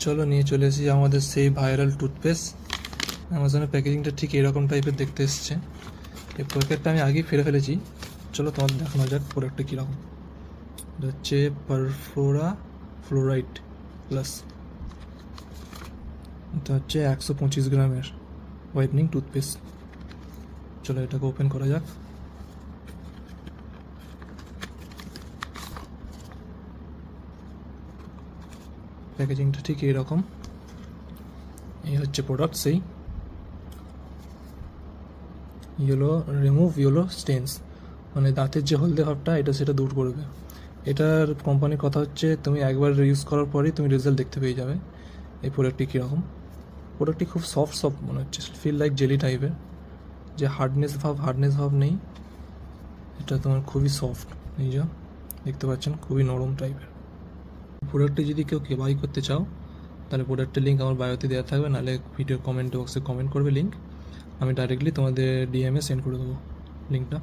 চলো নিয়ে চলে এসেছি আমাদের সেই ভাইরাল টুথপেস্ট। অ্যামাজনের প্যাকেজিংটা ঠিক এরকম টাইপের দেখতে এসছে। এই প্যাকেটটা আমি আগেই ফেলে ফেলেছি। চলো তোমাদের দেখানো যাক প্রোডাক্টটা কীরকম। এটা হচ্ছে পারফ্লোরা ফ্লোরাইড প্লাস। এটা হচ্ছে 125 গ্রামের হোয়াইটনিং টুথপেস্ট। চলো এটাকে ওপেন করা যাক। প্যাকেজিংটা ঠিক এইরকম। এই হচ্ছে প্রোডাক্ট সেই ইয়েলো স্টেন্স, মানে দাঁতের যে হলদে ভাবটা এটা সেটা দূর করবে। এটার কোম্পানির কথা হচ্ছে তুমি একবার ইউজ করার পরেই তুমি রেজাল্ট দেখতে পেয়ে যাবে। এই প্রোডাক্টটি কীরকম, প্রোডাক্টটি খুব সফট মনে হচ্ছে, ফিল লাইক জেলি টাইপের। যে হার্ডনেস ভাব নেই, এটা তোমার খুবই সফট। এই যা দেখতে পাচ্ছেন খুবই নরম টাইপের। প্রোডাক্টটি যদি কেউ বাই করতে চাও তাহলে প্রোডাক্টের লিঙ্ক আমার বায়োতে দেওয়া থাকবে, নাহলে ভিডিও কমেন্ট বক্সে কমেন্ট করবে লিঙ্ক, আমি ডাইরেক্টলি তোমাদের ডিএমএ সেন্ড করে দেবো লিঙ্কটা।